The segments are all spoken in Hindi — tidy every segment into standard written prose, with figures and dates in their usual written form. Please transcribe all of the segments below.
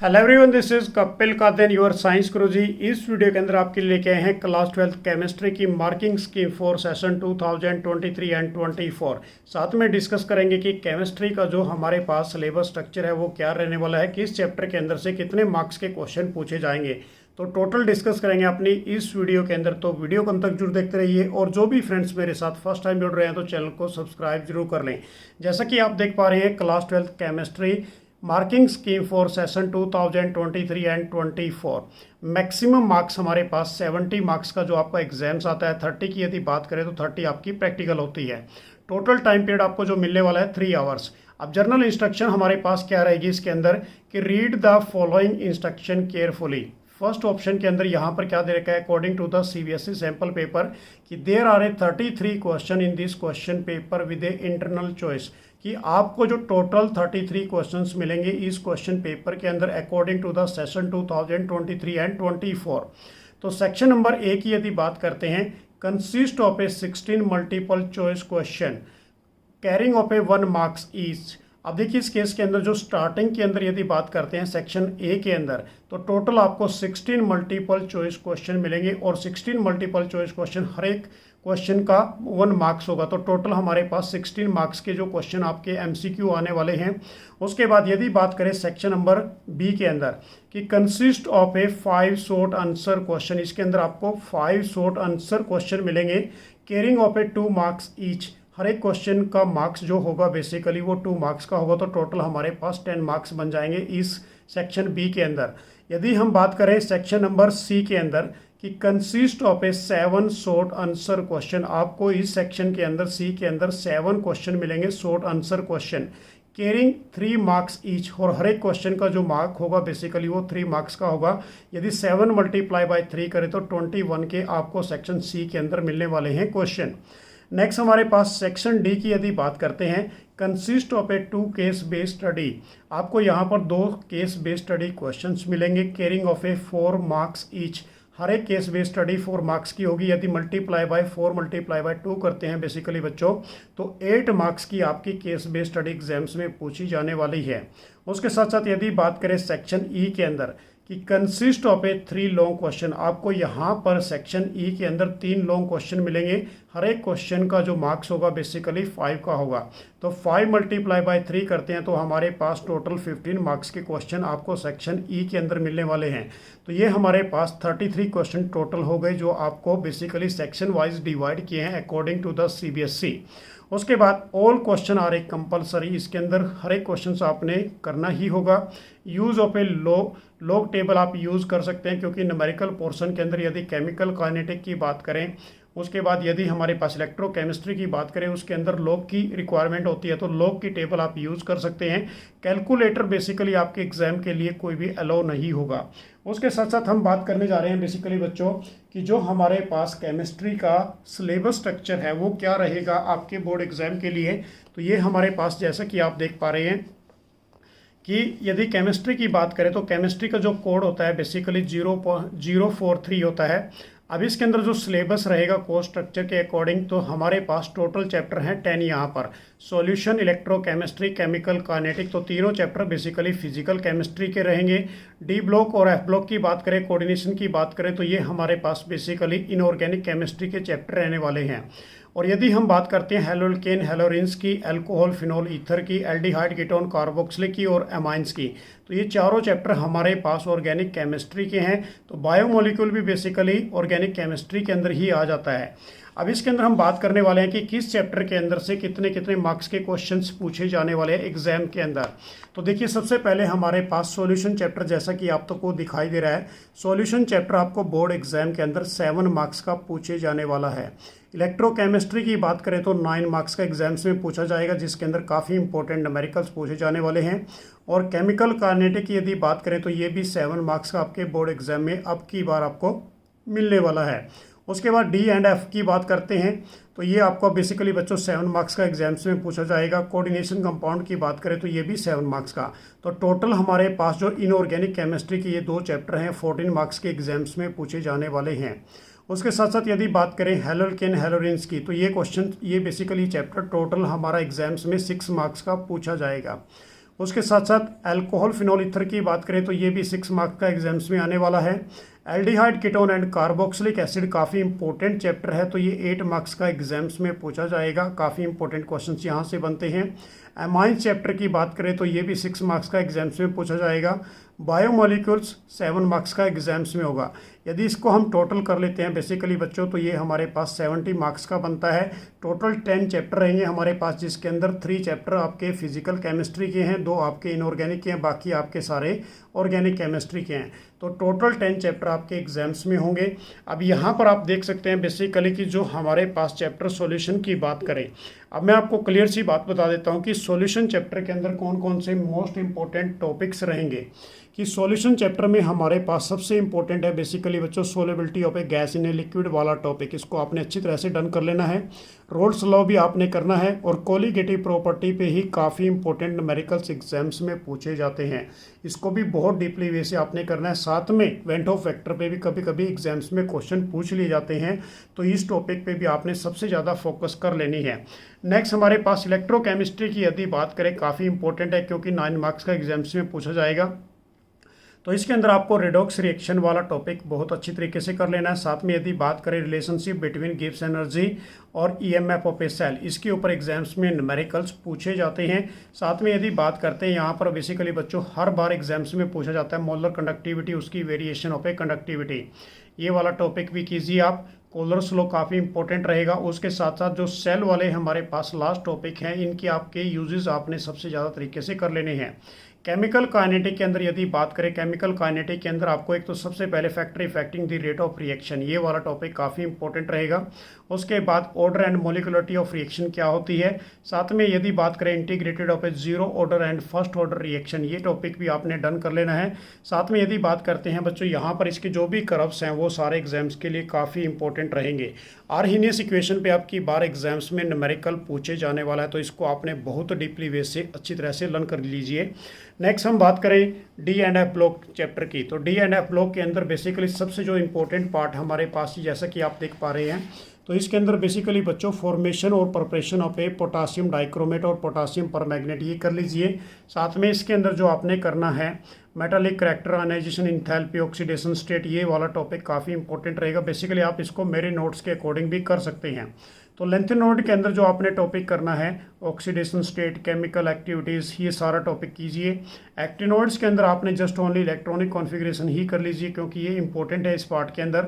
Hello everyone, this is Kapil Kaden your science guruji. इस वीडियो के अंदर आपके लिए लेके आए हैं क्लास 12 केमिस्ट्री की marking scheme for session 2023 and 24। साथ में डिस्कस करेंगे कि केमिस्ट्री का जो हमारे पास सिलेबस स्ट्रक्चर है वो क्या रहने वाला है, किस चैप्टर के अंदर से कितने मार्क्स के क्वेश्चन पूछे जाएंगे, तो टोटल डिस्कस करेंगे अपनी इस वीडियो के अंदर। तो वीडियो को अंत तक जरूर देखते रहिए और जो भी फ्रेंड्स मेरे साथ फर्स्ट टाइम जुड़ रहे हैं तो चैनल को सब्सक्राइब जरूर कर लें। जैसा कि आप देख पा रहे हैं, class 12 chemistry marking scheme for session 2023 and 24। Maximum marks हमारे पास 70 मार्क्स का जो आपका एग्जाम्स आता है। 30 की यदि बात करें तो 30 आपकी प्रैक्टिकल होती है। टोटल टाइम पीरियड आपको जो मिलने वाला है 3 आवर्स। अब जर्नल इंस्ट्रक्शन हमारे पास क्या रहेगी इसके अंदर कि read the following instruction carefully. First option के अंदर यहाँ पर क्या दे रखा है, according to the CBSE sample paper कि there are a 33 question in this question paper with a internal choice, कि आपको जो टोटल 33 क्वेश्चंस मिलेंगे इस क्वेश्चन पेपर के अंदर according to the session 2023 and 24। तो सेक्शन नंबर ए की यदि बात करते हैं, consist of A 16 multiple choice question carrying of A 1 marks each. अब देखिए इस केस के अंदर जो स्टार्टिंग के अंदर यदि बात करते हैं सेक्शन ए के अंदर, तो टोटल आपको 16 मल्टीपल चॉइस क्वेश्चन मिलेंगे और 16 मल्टीपल चॉइस क्वेश्चन हर एक क्वेश्चन का 1 मार्क्स होगा। तो टोटल हमारे पास 16 मार्क्स के जो क्वेश्चन आपके एमसीक्यू आने वाले हैं। उसके बाद यदि बात करें सेक्शन नंबर बी के अंदर कि consist of a 5 short answer question, इसके अंदर आपको 5 शॉर्ट आंसर क्वेश्चन मिलेंगे carrying of a 2 marks each. हर एक क्वेश्चन का मार्क्स जो होगा बेसिकली वो 2 मार्क्स का होगा। तो टोटल हमारे पास 10 मार्क्स बन जाएंगे इस सेक्शन बी के अंदर। यदि हम बात करें सेक्शन नंबर सी के अंदर कि consist of A 7 short answer question, आपको इस सेक्शन के अंदर सी के अंदर 7 क्वेश्चन मिलेंगे short answer question carrying 3 marks each, और हर एक क्वेश्चन का जो मार्क होगा बेसिकली वो 3 मार्क्स का होगा। यदि 7 मल्टीप्लाई बाय 3 करें तो 21 के आपको सेक्शन सी के अंदर मिलने वाले हैं क्वेश्चन। नेक्स्ट हमारे पास सेक्शन डी की यदि बात करते हैं, consist of a 2 case based study. आपको यहाँ पर 2 केस बेस्ड स्टडी क्वेश्चंस मिलेंगे carrying of a 4 marks each. हर एक केस बेस्ड स्टडी 4 मार्क्स की होगी। यदि मल्टीप्लाई बाय 4 मल्टीप्लाई बाय 2 करते हैं बेसिकली बच्चों, तो 8 मार्क्स की आपकी केस बेस्ड स्टडी एग्जाम्स में पूछी जाने वाली है। उसके साथ साथ यदि बात करें सेक्शन ई के अंदर कि consist of A 3 long question, आपको यहाँ पर सेक्शन ई के अंदर 3 लॉन्ग क्वेश्चन मिलेंगे। हर एक क्वेश्चन का जो मार्क्स होगा बेसिकली 5 का होगा। तो 5 मल्टीप्लाई बाय 3 करते हैं तो हमारे पास टोटल 15 मार्क्स के क्वेश्चन आपको सेक्शन ई के अंदर मिलने वाले हैं। तो ये हमारे पास 33 क्वेश्चन टोटल हो गए जो आपको बेसिकली सेक्शन वाइज डिवाइड किए हैं अकॉर्डिंग टू द सीबीएसई। उसके बाद all question are a compulsory, इसके अंदर हर एक क्वेश्चन आपने करना ही होगा। Use of a log table आप यूज़ कर सकते हैं, क्योंकि न्यूमेरिकल पोर्शन के अंदर यदि केमिकल काइनेटिक की बात करें, उसके बाद यदि हमारे पास इलेक्ट्रोकेमिस्ट्री की बात करें उसके अंदर लॉग की रिक्वायरमेंट होती है, तो लॉग की टेबल आप यूज़ कर सकते हैं। कैलकुलेटर बेसिकली आपके एग्जाम के लिए कोई भी अलाउ नहीं होगा। उसके साथ साथ हम बात करने जा रहे हैं बेसिकली बच्चों कि जो हमारे पास केमिस्ट्री का सिलेबस स्ट्रक्चर है वो क्या रहेगा आपके बोर्ड एग्जाम के लिए। तो ये हमारे पास जैसा कि आप देख पा रहे हैं कि यदि केमिस्ट्री की बात करें तो केमिस्ट्री का जो कोड होता है बेसिकली 0.043 होता है। अब इसके अंदर जो सिलेबस रहेगा कोर्स स्ट्रक्चर के अकॉर्डिंग, तो हमारे पास टोटल चैप्टर हैं 10 यहाँ पर। सॉल्यूशन, इलेक्ट्रोकेमिस्ट्री, केमिकल काइनेटिक, तो तीनों चैप्टर बेसिकली फिजिकल केमिस्ट्री के रहेंगे। डी ब्लॉक और एफ ब्लॉक की बात करें, कोऑर्डिनेशन की बात करें, तो ये हमारे पास बेसिकली इनऑर्गेनिक केमिस्ट्री के चैप्टर रहने वाले हैं। और यदि हम बात करते हैं हेलोल्केन, हेलोरिन्स की, अल्कोहल, फिनोल, ईथर की, एल्डिहाइड, कीटोन, कार्बोक्सिलिक की और एमाइंस की, तो ये चारों चैप्टर हमारे पास ऑर्गेनिक केमिस्ट्री के हैं। तो बायोमोलिक्यूल भी बेसिकली ऑर्गेनिक केमिस्ट्री के अंदर ही आ जाता है। अब इसके अंदर हम बात करने वाले हैं कि किस चैप्टर के अंदर से कितने कितने मार्क्स के क्वेश्चंस पूछे जाने वाले हैं एग्जाम के अंदर। तो देखिए सबसे पहले हमारे पास सॉल्यूशन चैप्टर, जैसा कि आप तो को दिखाई दे रहा है, सॉल्यूशन चैप्टर आपको बोर्ड एग्जाम के अंदर 7 मार्क्स का पूछे जाने वाला है। इलेक्ट्रोकेमिस्ट्री की बात करें तो 9 मार्क्स का एग्जाम्स में पूछा जाएगा, जिसके अंदर काफ़ी इंपॉर्टेंट न्यूमेरिकल्स पूछे जाने वाले हैं। और केमिकल काइनेटिक की यदि बात करें तो ये भी 7 मार्क्स का आपके बोर्ड एग्जाम में अब की बार आपको मिलने वाला है। उसके बाद डी एंड एफ की बात करते हैं तो ये आपको बेसिकली बच्चों 7 मार्क्स का एग्जाम्स में पूछा जाएगा। कोऑर्डिनेशन कंपाउंड की बात करें तो ये भी 7 मार्क्स का। तो टोटल हमारे पास जो इनऑर्गेनिक केमिस्ट्री के ये 2 चैप्टर हैं 14 मार्क्स के एग्जाम्स में पूछे जाने वाले हैं। उसके साथ साथ यदि बात करें हेलोल्केन, हेलोरिन्स की, तो ये क्वेश्चन, ये बेसिकली चैप्टर टोटल हमारा एग्जाम्स में 6 मार्क्स का पूछा जाएगा। उसके साथ साथ अल्कोहल फिनोल ईथर की बात करें तो ये भी 6 मार्क्स का एग्जाम्स में आने वाला है। Aldehyde ketone and carboxylic acid काफ़ी इंपॉर्टेंट चैप्टर है, तो ये 8 मार्क्स का एग्जाम्स में पूछा जाएगा। काफ़ी इंपॉर्टेंट क्वेश्चंस यहाँ से बनते हैं। एमाइन चैप्टर की बात करें तो ये भी 6 मार्क्स का एग्जाम्स में पूछा जाएगा। बायोमोलिक्यूल्स 7 मार्क्स का एग्जाम्स में होगा। यदि इसको हम टोटल कर लेते हैं बेसिकली बच्चों, तो ये हमारे पास 70 मार्क्स का बनता है। टोटल 10 चैप्टर रहेंगे हमारे पास, जिसके अंदर 3 चैप्टर आपके फिजिकल केमिस्ट्री के हैं, 2 आपके इनऑर्गेनिक के हैं, बाकी आपके सारे ऑर्गेनिक केमिस्ट्री के हैं। तो टोटल 10 चैप्टर आपके एग्जाम्स में होंगे। अब यहाँ पर आप देख सकते हैं बेसिकली कि जो हमारे पास चैप्टर सॉल्यूशन की बात करें, अब मैं आपको क्लियर सी बात बता देता हूँ कि सॉल्यूशन चैप्टर के अंदर कौन कौन से मोस्ट इंपॉर्टेंट टॉपिक्स रहेंगे। कि सॉल्यूशन चैप्टर में हमारे पास सबसे इंपॉर्टेंट है बेसिकली बच्चों solubility of A gas in a liquid वाला टॉपिक। इसको आपने अच्छी तरह से डन कर लेना है। रोल्स लॉ भी आपने करना है, और कोलिगेटिव प्रॉपर्टी पे ही काफ़ी इंपॉर्टेंट न्यूमेरिकल्स एग्जाम्स में पूछे जाते हैं। इसको भी बहुत डीपली वे से आपने करना है। साथ में वेंट ऑफ फैक्टर पे भी कभी कभी एग्जाम्स में क्वेश्चन पूछ लिए जाते हैं, तो इस टॉपिक पे भी आपने सबसे ज़्यादा फोकस कर लेनी है। नेक्स्ट हमारे पास इलेक्ट्रोकेमिस्ट्री की यदि बात करें, काफ़ी इंपॉर्टेंट है क्योंकि 9 मार्क्स का एग्जाम्स में पूछा जाएगा। तो इसके अंदर आपको रेडॉक्स रिएक्शन वाला टॉपिक बहुत अच्छी तरीके से कर लेना है। साथ में यदि बात करें रिलेशनशिप बिटवीन गिब्स एनर्जी और ईएमएफ ऑफ ए सेल, इसके ऊपर एग्जाम्स में न्यूमेरिकल्स पूछे जाते हैं। साथ में यदि बात करते हैं यहाँ पर बेसिकली बच्चों हर बार एग्जाम्स में पूछा जाता है मोलर कंडक्टिविटी, उसकी वेरिएशन ऑफ ए कंडक्टिविटी, ये वाला टॉपिक भी कीजिए आप। कोलर्स लॉ काफ़ी इंपॉर्टेंट रहेगा। उसके साथ साथ जो सेल वाले हमारे पास लास्ट टॉपिक हैं, इनके आपके यूजेस आपने सबसे ज़्यादा तरीके से कर लेने हैं। केमिकल काइनेटिक के अंदर यदि बात करें, केमिकल काइनेटिक के अंदर आपको एक तो सबसे पहले factor affecting the rate of reaction, ये वाला टॉपिक काफ़ी इंपॉर्टेंट रहेगा। उसके बाद order and molecularity of reaction क्या होती है। साथ में यदि बात करें integrated of a zero order and first order reaction, ये टॉपिक भी आपने डन कर लेना है। साथ में यदि बात करते हैं बच्चों यहाँ पर इसके जो भी कर्व्स हैं वो सारे एग्जाम्स के लिए काफ़ी इंपॉर्टेंट रहेंगे। आर्हीनियस इक्वेशन पे आपकी बार एग्जाम्स में न्यूमेरिकल पूछे जाने वाला है, तो इसको आपने बहुत डीपली वे से अच्छी तरह से लर्न कर लीजिए। नेक्स्ट हम बात करें D and F block chapter की, तो डी एंड एफ ब्लॉक के अंदर बेसिकली सबसे जो इंपॉर्टेंट पार्ट हमारे पास, जैसा कि आप देख पा रहे हैं, तो इसके अंदर बेसिकली बच्चों फॉर्मेशन और preparation of A potassium dichromate और पोटासियम परमैग्नेट, ये कर लीजिए। साथ में इसके अंदर जो आपने करना है metallic character, ionisation, enthalpy, oxidation state, ये वाला टॉपिक काफ़ी इंपॉर्टेंट रहेगा। बेसिकली आप इसको मेरे नोट्स के अकॉर्डिंग भी कर सकते हैं। तो लेंथ नोट के अंदर जो आपने टॉपिक करना है ऑक्सीडेशन स्टेट, केमिकल एक्टिविटीज़, ये सारा टॉपिक कीजिए। एक्टिनोइड्स के अंदर आपने जस्ट ओनली इलेक्ट्रॉनिक कॉन्फ़िगरेशन ही कर लीजिए क्योंकि ये इंपॉर्टेंट है इस पार्ट के अंदर।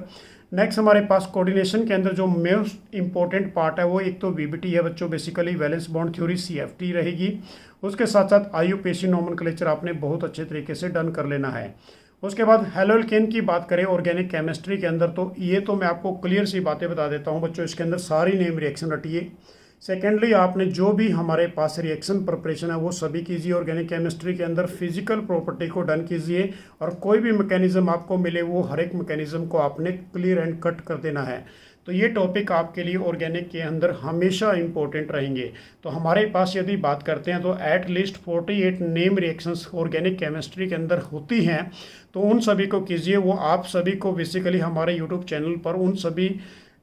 नेक्स्ट हमारे पास कोऑर्डिनेशन के अंदर जो मोस्ट इंपॉर्टेंट पार्ट है वो एक तो वीबीटी है बच्चों, basically valence bond theory CFT रहेगी। उसके साथ साथ आईयूपीएसी नोमेनक्लेचर आपने बहुत अच्छे तरीके से डन कर लेना है। उसके बाद हेलोल्केन की बात करें ऑर्गेनिक केमिस्ट्री के अंदर, तो ये तो मैं आपको क्लियर सी बातें बता देता हूँ बच्चों, इसके अंदर सारी नेम रिएक्शन रटिए। सेकेंडली आपने जो भी हमारे पास रिएक्शन प्रिपरेशन है वो सभी कीजिए। ऑर्गेनिक केमिस्ट्री के अंदर फिजिकल प्रॉपर्टी को डन कीजिए, और कोई भी मैकेनिज्म आपको मिले वो हर एक मैकेनिज्म को आपने क्लियर एंड कट कर देना है। तो ये टॉपिक आपके लिए ऑर्गेनिक के अंदर हमेशा इंपॉर्टेंट रहेंगे। तो हमारे पास यदि बात करते हैं तो at least 48 name reactions organic chemistry के अंदर होती हैं, तो उन सभी को कीजिए। वो आप सभी को बेसिकली हमारे यूट्यूब चैनल पर उन सभी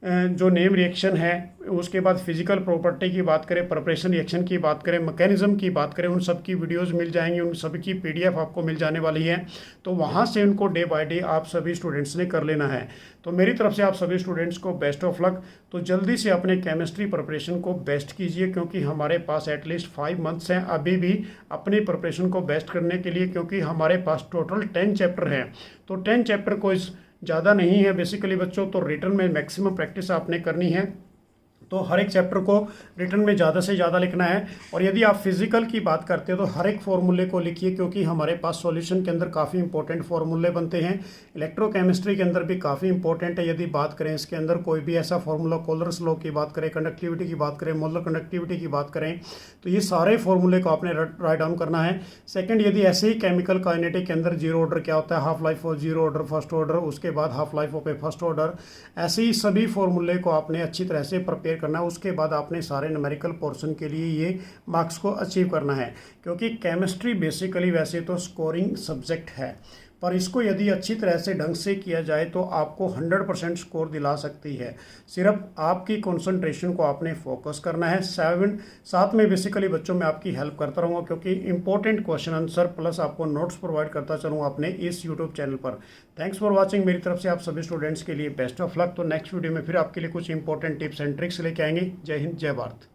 जो नेम रिएक्शन है, उसके बाद फिजिकल प्रॉपर्टी की बात करें, प्रिपरेशन रिएक्शन की बात करें, मैकेनिज्म की बात करें, उन सब की वीडियोस मिल जाएंगी, उन सभी की पीडीएफ आपको मिल जाने वाली है। तो वहाँ से उनको डे बाय डे आप सभी स्टूडेंट्स ने कर लेना है। तो मेरी तरफ से आप सभी स्टूडेंट्स को बेस्ट ऑफ लक। तो जल्दी से अपने केमिस्ट्री प्रिपरेशन को बेस्ट कीजिए, क्योंकि हमारे पास एटलीस्ट 5 मंथ्स हैं अभी भी अपनी प्रिपरेशन को बेस्ट करने के लिए, क्योंकि हमारे पास टोटल 10 चैप्टर हैं। तो 10 चैप्टर को ज़्यादा नहीं है बेसिकली बच्चों, तो रिटर्न में मैक्सिमम प्रैक्टिस आपने करनी है। तो हर एक चैप्टर को रिटर्न में ज़्यादा से ज़्यादा लिखना है। और यदि आप फिजिकल की बात करते हो तो हर एक फॉर्मूले को लिखिए, क्योंकि हमारे पास सॉल्यूशन के अंदर काफ़ी इंपॉर्टेंट फार्मूले बनते हैं। इलेक्ट्रोकेमिस्ट्री के अंदर भी काफ़ी इंपॉर्टेंट है। यदि बात करें इसके अंदर कोई भी ऐसा फार्मूला, कोलर्स लॉ की बात करें, कंडक्टिविटी की बात करें, मोलर कंडक्टिविटी की बात करें, तो ये सारे फार्मूले को आपने राइट डाउन करना है। सेकेंड, यदि ऐसे ही केमिकल काइनेटिक के अंदर जीरो ऑर्डर क्या होता है, half life of zero order first order, उसके बाद half life of A first order, ऐसे ही सभी फार्मूले को आपने अच्छी तरह से प्रिपेयर करना है। उसके बाद आपने सारे न्यूमेरिकल पोर्शन के लिए ये मार्क्स को अचीव करना है, क्योंकि केमिस्ट्री बेसिकली वैसे तो स्कोरिंग सब्जेक्ट है, पर इसको यदि अच्छी तरह से ढंग से किया जाए तो आपको 100% स्कोर दिला सकती है। सिर्फ आपकी कंसंट्रेशन को आपने फोकस करना है। साथ में बेसिकली बच्चों में आपकी हेल्प करता रहूँगा, क्योंकि इंपॉर्टेंट क्वेश्चन आंसर प्लस आपको नोट्स प्रोवाइड करता चलूँगा अपने इस यूट्यूब चैनल पर। Thanks for watching. मेरी तरफ से आप सभी स्टूडेंट्स के लिए बेस्ट ऑफ लक। तो नेक्स्ट वीडियो में फिर आपके लिए कुछ इंपॉर्टेंट टिप्स एंड ट्रिक्स लेके आएंगे। जय हिंद, जय भारत।